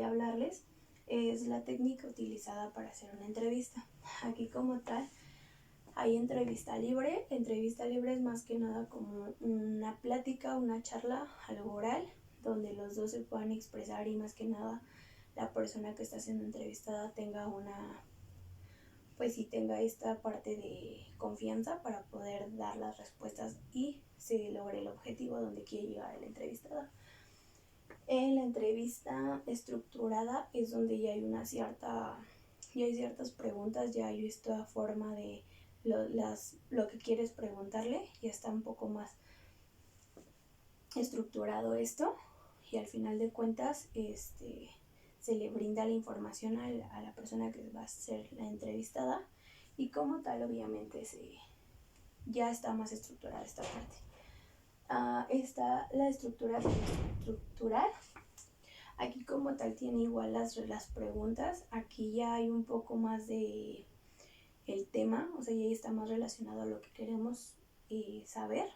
a hablarles es la técnica utilizada para hacer una entrevista. Aquí como tal hay entrevista libre. Entrevista libre es más que nada como una plática, una charla, algo oral, donde los dos se puedan expresar y más que nada la persona que está siendo entrevistada tenga tenga esta parte de confianza para poder dar las respuestas y se logre el objetivo donde quiere llegar el entrevistador. En la entrevista estructurada es donde ya hay ciertas preguntas, ya hay esta forma de lo que quieres preguntarle, ya está un poco más estructurado esto, y al final de cuentas se le brinda la información a la persona que va a ser la entrevistada, y como tal obviamente ya está más estructurada esta parte. Está la estructura estructural. Aquí como tal tiene igual las preguntas. Aquí ya hay un poco más de el tema, o sea, ya está más relacionado a lo que queremos saber.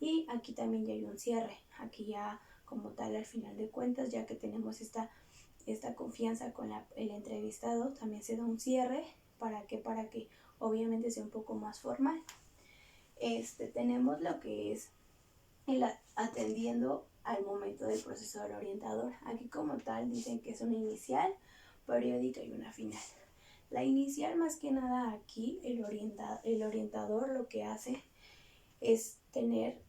Y aquí también ya hay un cierre. Aquí ya como tal al final de cuentas, ya que tenemos esta confianza con el entrevistado, también se da un cierre. ¿Para qué? Para que obviamente sea un poco más formal. Tenemos lo que es atendiendo al momento del proceso del orientador. Aquí como tal dicen que es una inicial, periódica y una final. La inicial, más que nada aquí el orientador lo que hace es tener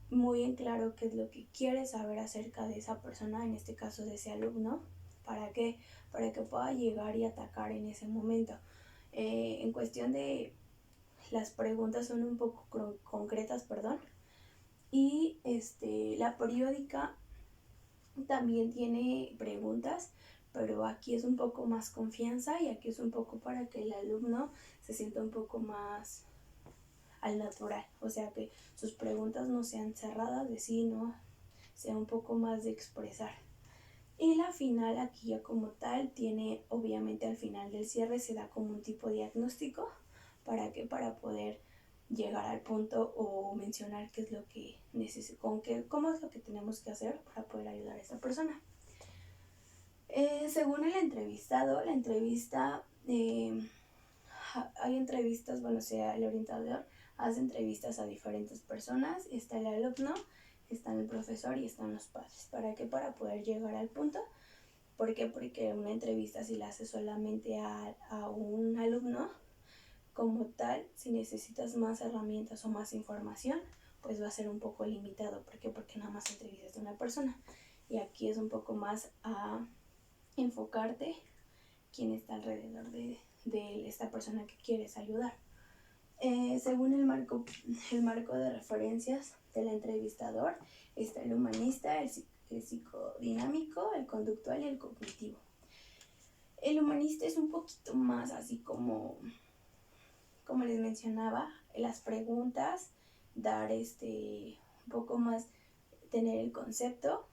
muy en claro qué es lo que quiere saber acerca de esa persona, en este caso de ese alumno. ¿Para qué? Para que pueda llegar y atacar en ese momento. En cuestión de las preguntas son un poco concretas, y la periódica también tiene preguntas, pero aquí es un poco más confianza, y aquí es un poco para que el alumno se sienta un poco más al natural, o sea, que sus preguntas no sean cerradas de sí, no, sea un poco más de expresar. Y la final aquí ya como tal tiene, obviamente al final del cierre se da como un tipo de diagnóstico. ¿Para qué? Para poder llegar al punto o mencionar qué es lo que cómo es lo que tenemos que hacer para poder ayudar a esta persona. Según el entrevistado, la entrevista, hay entrevistas, el orientador hace entrevistas a diferentes personas. Está el alumno, está el profesor y están los padres. ¿Para qué? Para poder llegar al punto. ¿Por qué? Porque una entrevista, si la hace solamente a un alumno, como tal, si necesitas más herramientas o más información, pues va a ser un poco limitado. ¿Por qué? Porque nada más entrevistas a una persona. Y aquí es un poco más a enfocarte quién está alrededor de esta persona que quieres ayudar. Según el marco de referencias del entrevistador, está el humanista, el psicodinámico, el conductual y el cognitivo. El humanista es un poquito más así como les mencionaba, las preguntas, dar un poco más, tener el concepto,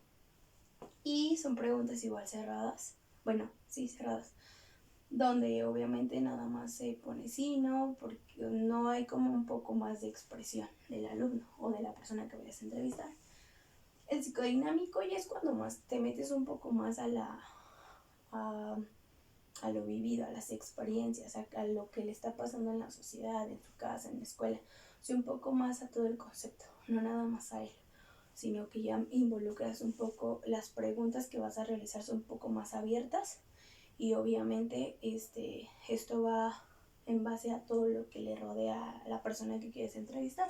y son preguntas igual cerradas, cerradas, donde obviamente nada más se pone sí, no, porque no hay como un poco más de expresión del alumno o de la persona que vayas a entrevistar. El psicodinámico ya es cuando más te metes un poco más a lo vivido, a las experiencias, a lo que le está pasando en la sociedad, en su casa, en la escuela, o sea, un poco más a todo el concepto, no nada más a él, sino que ya involucras un poco, las preguntas que vas a realizar son un poco más abiertas, y obviamente esto va en base a todo lo que le rodea a la persona que quieres entrevistar.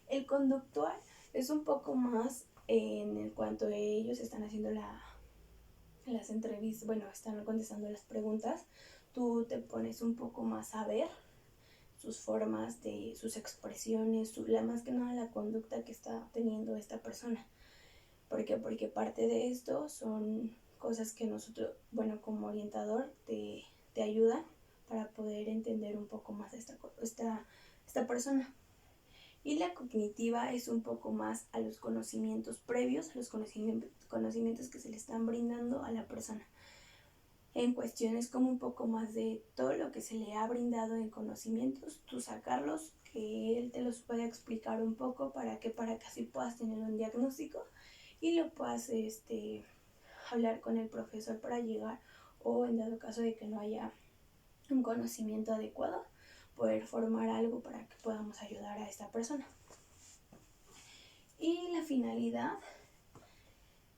El conductual es un poco más en cuanto ellos están haciendo las entrevistas, están contestando las preguntas, tú te pones un poco más a ver sus formas, sus expresiones, más que nada la conducta que está teniendo esta persona. ¿Por qué? Porque parte de esto son cosas que nosotros, como orientador, te ayuda para poder entender un poco más esta persona. Y la cognitiva es un poco más a los conocimientos previos, a los conocimientos que se le están brindando a la persona. En cuestiones como un poco más de todo lo que se le ha brindado en conocimientos, tú sacarlos, que él te los pueda explicar un poco para que así puedas tener un diagnóstico y lo puedas hablar con el profesor para llegar, o en dado caso de que no haya un conocimiento adecuado, poder formar algo para que podamos ayudar a esta persona. Y la finalidad,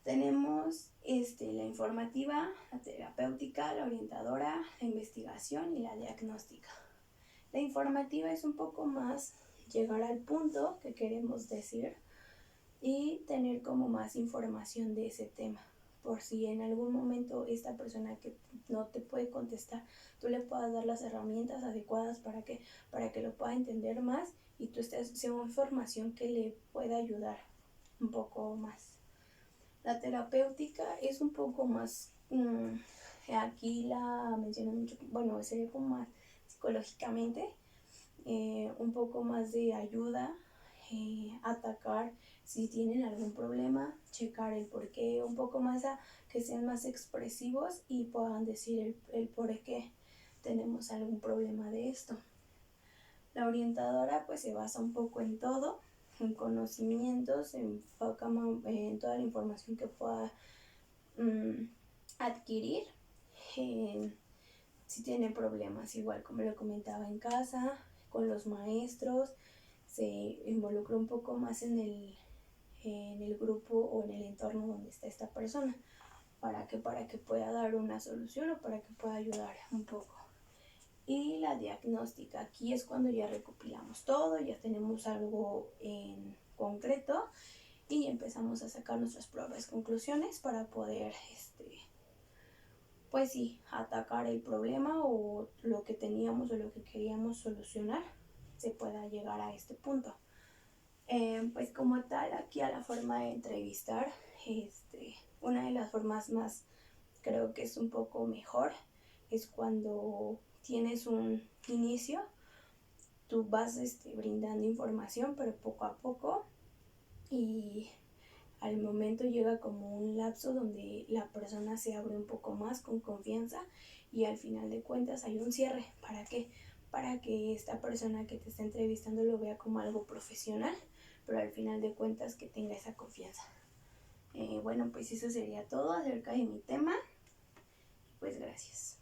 tenemos la informativa, la terapéutica, la orientadora, la investigación y la diagnóstica. La informativa es un poco más llegar al punto que queremos decir y tener como más información de ese tema. Por si en algún momento esta persona que no te puede contestar, tú le puedas dar las herramientas adecuadas para que lo pueda entender más y tú sea una información que le pueda ayudar un poco más. La terapéutica es un poco más, aquí la menciono mucho, bueno, sería como más psicológicamente, un poco más de ayuda, atacar si tienen algún problema, checar el por qué, un poco más a que sean más expresivos y puedan decir el por qué tenemos algún problema de esto. La orientadora pues se basa un poco en todo, en conocimientos, se enfoca en toda la información que pueda adquirir. Si tiene problemas, igual como lo comentaba en casa, con los maestros, se involucra un poco más en el grupo o en el entorno donde está esta persona, para que pueda dar una solución o para que pueda ayudar un poco. Y la diagnóstica, aquí es cuando ya recopilamos todo, ya tenemos algo en concreto y empezamos a sacar nuestras propias conclusiones para poder pues sí, atacar el problema o lo que teníamos o lo que queríamos solucionar, se pueda llegar a este punto. Pues como tal, aquí a la forma de entrevistar, una de las formas más, creo que es un poco mejor, es cuando tienes un inicio, tú vas brindando información, pero poco a poco, y al momento llega como un lapso donde la persona se abre un poco más con confianza y al final de cuentas hay un cierre. ¿Para qué? Para que esta persona que te está entrevistando lo vea como algo profesional, pero al final de cuentas que tenga esa confianza. Bueno, pues eso sería todo acerca de mi tema. Pues gracias.